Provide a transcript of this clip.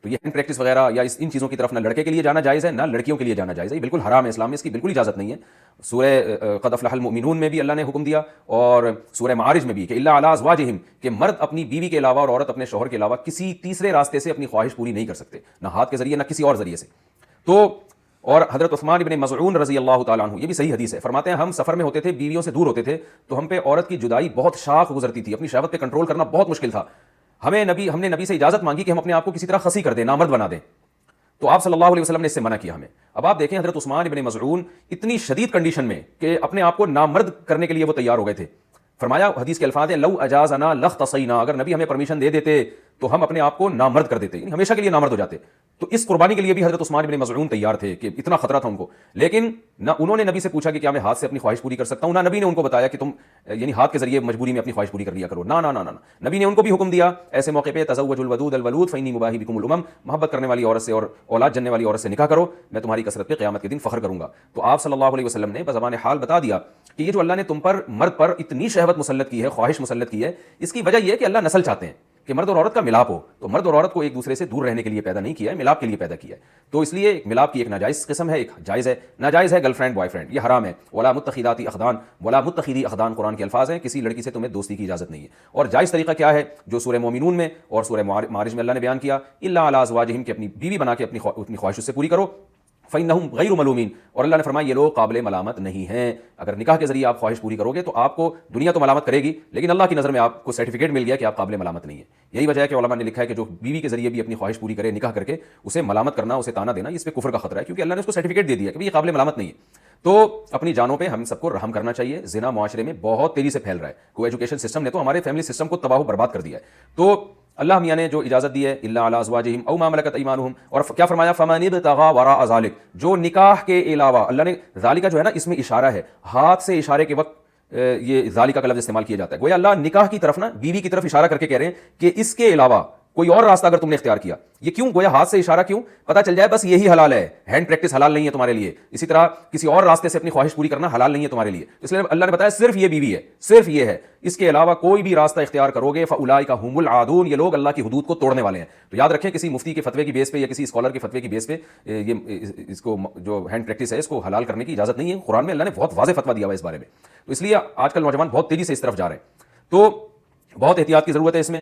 تو یہ hand practice وغیرہ یا ان چیزوں کی طرف نہ لڑکے کے لیے جانا جائز ہے نہ لڑکیوں کے لیے جانا جائز ہے، یہ بالکل حرام ہے، اسلام میں اس کی بالکل اجازت نہیں ہے۔ سورہ قد افلح المؤمنون میں بھی اللہ نے حکم دیا، اور سورہ معارج میں بھی کہ الا علی ازواجہم، کہ مرد اپنی بیوی کے علاوہ اور عورت اپنے شوہر کے علاوہ کسی تیسرے راستے سے اپنی خواہش پوری نہیں کر سکتے، نہ ہاتھ کے ذریعے نہ کسی اور ذریعے سے۔ تو اور حضرت عثمان ابن مظعون رضی اللہ تعالیٰ عنہ، یہ بھی صحیح حدیث ہے، فرماتے ہیں ہم سفر میں ہوتے تھے، بیویوں سے دور ہوتے تھے، تو ہم پہ عورت کی جدائی بہت شاق گزرتی تھی، اپنی شہوت پہ کنٹرول کرنا بہت مشکل تھا۔ ہم نے نبی سے اجازت مانگی کہ ہم اپنے آپ کو کسی طرح خسی کر دیں، نامرد بنا دیں، تو آپ صلی اللہ علیہ وسلم نے اس سے منع کیا ہمیں۔ اب آپ دیکھیں حضرت عثمان ابن مظعون اتنی شدید کنڈیشن میں کہ اپنے آپ کو نامرد کرنے کے لیے وہ تیار ہو گئے تھے، فرمایا حدیث کے الفاظ ہیں لو اجازنا لاختصینا، اگر نبی ہمیں پرمیشن دے دیتے تو ہم اپنے آپ کو نامرد کر دیتے، یعنی ہمیشہ کے لیے نامرد ہو جاتے۔ تو اس قربانی کے لیے بھی حضرت عثمان ابن مظعون تیار تھے کہ اتنا خطرہ تھا ان کو، لیکن نہ انہوں نے نبی سے پوچھا کہ کیا میں ہاتھ سے اپنی خواہش پوری کر سکتا ہوں، نہ نبی نے ان کو بتایا کہ تم یعنی ہاتھ کے ذریعے مجبوری میں اپنی خواہش پوری کر لیا کرو، نہ نہ نہ نہ، نبی نے ان کو بھی حکم دیا ایسے موقع پہ تزوج الودود الولود فانی مباہی بکم الامم، محبت کرنے والی عورت سے اور اولاد جننے والی عورت سے نکاح کرو، میں تمہاری کثرت پہ قیامت کے دن فخر کروں گا۔ تو آپ صلی اللہ علیہ وسلم نے بزبان حال بتا دیا کہ یہ جو اللہ نے تم پر مرد پر اتنی شہوت مسلط کی ہے، خواہش مسلط کی ہے، اس کی وجہ یہ ہے کہ اللہ نسل چاہتے ہیں کہ مرد اور عورت کا ملاپ ہو، تو مرد اور عورت کو ایک دوسرے سے دور رہنے کے لیے پیدا نہیں کیا ہے، ملاپ کے لیے پیدا کیا ہے۔ تو اس لیے ملاپ کی ایک ناجائز قسم ہے، ایک جائز ہے۔ ناجائز ہے گرل فرینڈ بوائے فرینڈ، یہ حرام ہے۔ ولا متخذات اخدان، ولا متخذی اخدان قرآن کے الفاظ ہیں، کسی لڑکی سے تمہیں دوستی کی اجازت نہیں ہے۔ اور جائز طریقہ کیا ہے جو سورہ مومنون میں اور سورہ معارج میں اللہ نے بیان کیا، الا علی ازواجہم، کہ اپنی بیوی بنا کے اپنی خواہش اس سے پوری کرو، فإنہم غیر ملومین، اور اللہ نے فرمایا یہ لوگ قابل ملامت نہیں ہیں۔ اگر نکاح کے ذریعے آپ خواہش پوری کرو گے تو آپ کو دنیا تو ملامت کرے گی، لیکن اللہ کی نظر میں آپ کو سرٹیفکیٹ مل گیا کہ آپ قابل ملامت نہیں ہیں۔ یہی وجہ ہے کہ علماء نے لکھا ہے کہ جو بیوی کے ذریعے بھی اپنی خواہش پوری کرے نکاح کر کے، اسے ملامت کرنا، اسے تانا دینا، اس پہ کفر کا خطرہ ہے، کیونکہ اللہ نے اس کو سرٹیفکیٹ دے دیا کہ یہ قابل ملامت نہیں ہے۔ تو اپنی جانوں پہ ہم سب کو رحم کرنا چاہیے۔ زنا معاشرے میں بہت تیزی سے پھیل رہا ہے، کو ایجوکیشن سسٹم نے تو ہمارے فیملی سسٹم کو تباہ و برباد کر دیا ہے۔ تو اللہ میاں نے جو اجازت دی ہے الا علی ازواجہم او ما ملکت ایمانہم، اور کیا فرمایا فمن ابتغى وراء ذلک، جو نکاح کے علاوہ، اللہ نے ذالک جو ہے نا اس میں اشارہ ہے، ہاتھ سے اشارے کے وقت یہ ذالک کا لفظ استعمال کیا جاتا ہے، گویا اللہ نکاح کی طرف نا بیوی کی طرف اشارہ کر کے کہہ رہے ہیں کہ اس کے علاوہ کوئی اور راستہ اگر تم نے اختیار کیا، یہ کیوں گویا ہاتھ سے اشارہ کیوں؟ پتہ چل جائے بس یہی حلال ہے، ہینڈ پریکٹس حلال نہیں ہے تمہارے لیے، اسی طرح کسی اور راستے سے اپنی خواہش پوری کرنا حلال نہیں ہے تمہارے لیے، اس لیے اللہ نے بتایا صرف یہ بیوی ہے، صرف یہ ہے، اس کے علاوہ کوئی بھی راستہ اختیار کرو گے فاولئک هم العادون، یہ لوگ اللہ کی حدود کو توڑنے والے ہیں۔ تو یاد رکھیں کسی مفتی کے فتوے کی بیس پہ یا کسی اسکالر کے فتوے کی بیس پہ یہ اس کو جو ہینڈ پریکٹس ہے اس کو حلال کرنے کی اجازت نہیں ہے، قرآن میں اللہ نے بہت واضح فتویٰ دیا ہوا ہے اس بارے میں۔ تو اس لیے آج کل نوجوان بہت تیزی سے اس طرف جا رہے ہیں، تو بہت احتیاط کی ضرورت ہے اس میں۔